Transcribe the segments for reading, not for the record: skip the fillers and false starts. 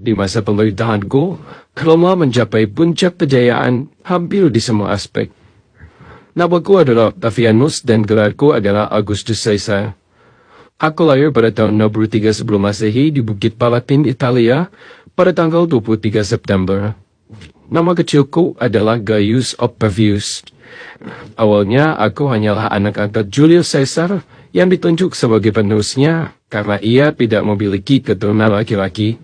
Di masa pemerintahanku, Roma mencapai puncak kejayaan hampir di semua aspek. Namaku adalah Octavianus dan gelarku adalah Augustus Caesar. Aku lahir pada tahun 63 sebelum Masehi di Bukit Palatin, Italia, pada tanggal 23 September. Nama kecilku adalah Gaius Octavius. Awalnya aku hanyalah anak angkat Julius Caesar yang ditunjuk sebagai penerusnya karena ia tidak memiliki keturunan laki-laki.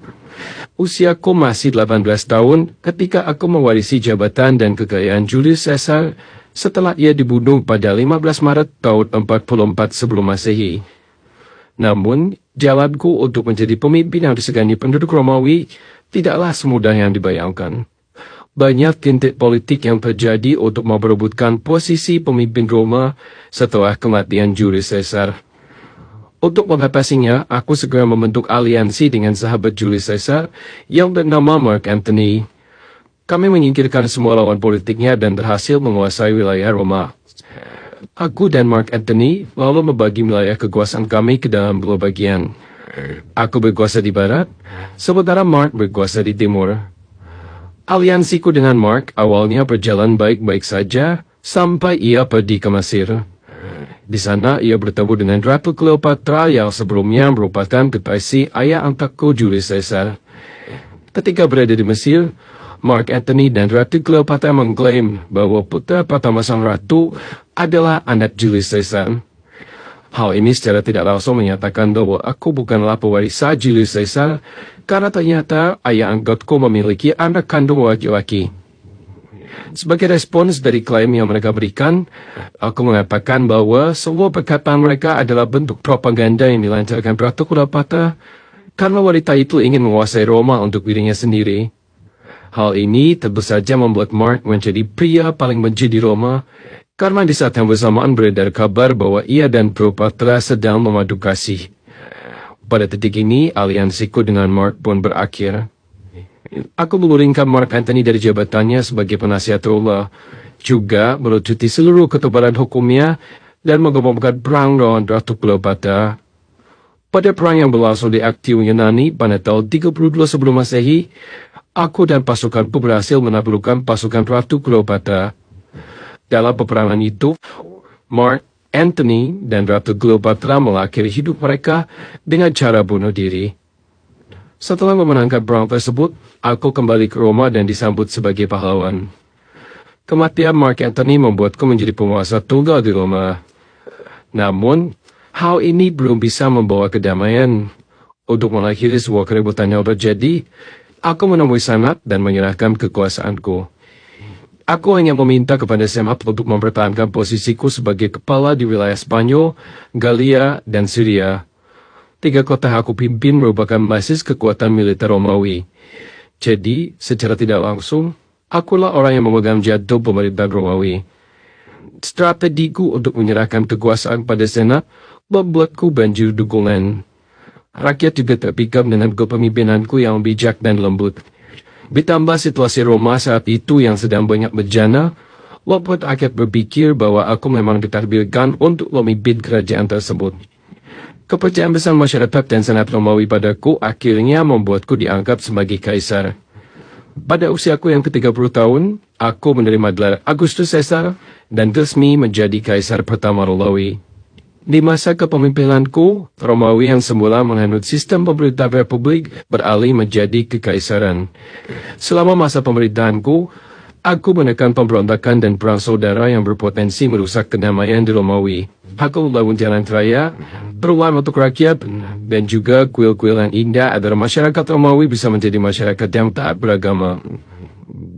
Usiaku masih 18 tahun ketika aku mewarisi jabatan dan kekayaan Julius Caesar setelah ia dibunuh pada 15 Maret tahun 44 sebelum Masehi. Namun, jalanku untuk menjadi pemimpin yang disegani penduduk Romawi tidaklah semudah yang dibayangkan. Banyak tintik politik yang terjadi untuk memperebutkan posisi pemimpin Roma setelah kematian Julius Caesar. Untuk mengatasinya, aku segera membentuk aliansi dengan sahabat Julius Caesar yang bernama Mark Antony. Kami menyingkirkan semua lawan politiknya dan berhasil menguasai wilayah Roma. Aku dan Mark Antony lalu membagi wilayah kekuasaan kami ke dalam dua bagian. Aku berkuasa di barat, sementara Mark berkuasa di timur. Aliansiku dengan Mark awalnya berjalan baik-baik saja sampai ia pergi ke Mesir. Di sana ia bertemu dengan Ratu Cleopatra yang sebelumnya merupakan kekasih ayah angkatku Julius Caesar. Ketika berada di Mesir, Mark Antony dan Ratu Cleopatra mengklaim bahwa putra pertama sang ratu adalah anak Julius Caesar. Hal ini secara tidak langsung menyatakan bahwa aku bukanlah pewaris sah Julius Caesar, karena ternyata ayah angkatku memiliki anak kandung laki-laki. Sebagai respons dari klaim yang mereka berikan, aku mengatakan bahwa semua perkataan mereka adalah bentuk propaganda yang dilancarkan Ratu Cleopatra, karena wanita itu ingin menguasai Roma untuk dirinya sendiri. Hal ini tentu saja membuat Mark menjadi pria paling benci di Roma, karena di saat yang bersamaan beredar kabar bahwa ia dan Cleopatra sedang memadu kasih. Pada titik ini, aliansiku dengan Mark pun berakhir. Aku menguringkan Mark Antony dari jabatannya sebagai penasihat Roma, juga melucuti seluruh ketebalan hukumnya, dan mengumumkan perang lawan Ratu Cleopatra. Pada perang yang berlangsung di Actium Yunani pada tahun 32 sebelum Masehi, aku dan pasukanku berhasil menaklukkan pasukan Ratu Cleopatra. Dalam peperangan itu, Mark Antony dan Ratu Cleopatra mengakhiri hidup mereka dengan cara bunuh diri. Setelah memenangkan perang tersebut, aku kembali ke Roma dan disambut sebagai pahlawan. Kematian Mark Antony membuatku menjadi penguasa tunggal di Roma. Namun, hal ini belum bisa membawa kedamaian. Untuk mengakhiri sebuah keributan yang terjadi, aku menemui Senat dan menyerahkan kekuasaanku. Aku hanya meminta kepada Senat untuk mempertahankan posisiku sebagai kepala di wilayah Spanyol, Galia, dan Syria. 3 kota yang aku pimpin merupakan basis kekuatan militer Romawi. Jadi, secara tidak langsung, akulah orang yang memegang jantung pemerintahan Romawi. Strategiku untuk menyerahkan kekuasaan pada Senat membuatku banjir dukungan. Rakyat juga terpikat dengan kepemimpinanku yang bijak dan lembut. Ditambah situasi Roma saat itu yang sedang banyak bencana, membuat rakyat berpikir bahwa aku memang ditakdirkan untuk memimpin kerajaan tersebut. Kepercayaan besar masyarakat dan Senat Romawi padaku akhirnya membuatku dianggap sebagai kaisar. Pada usiaku yang ke-30 tahun, aku menerima gelar Augustus Caesar dan resmi menjadi kaisar pertama Romawi. Di masa kepemimpinanku, Romawi yang semula menganut sistem pemerintahan republik beralih menjadi kekaisaran. Selama masa pemerintahanku, aku menekan pemberontakan dan perang saudara yang berpotensi merusak kedamaian di Romawi. Aku membangun jalan raya, perumahan untuk rakyat, dan juga kuil-kuil yang indah agar masyarakat Romawi bisa menjadi masyarakat yang taat beragama.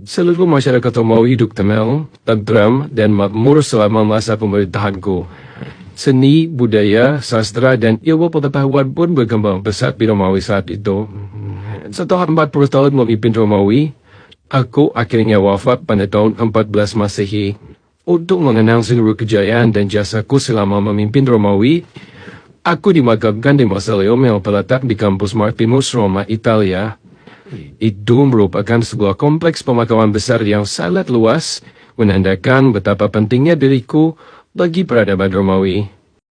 Seluruh masyarakat Romawi hidup tenang, tentram, dan makmur selama masa pemerintahanku. Seni, budaya, sastra, dan ilmu pengetahuan pun berkembang pesat di Romawi saat itu. Setelah 40 tahun memimpin Romawi, aku akhirnya wafat pada tahun 14 Masehi. Untuk mengenang seluruh kejayaan dan jasaku selama memimpin Romawi, aku dimakamkan di Mausoleum yang terletak di kampus Martinus, Roma, Italia. Itu merupakan sebuah kompleks pemakaman besar yang sangat luas, menandakan betapa pentingnya diriku bagi peradaban Romawi.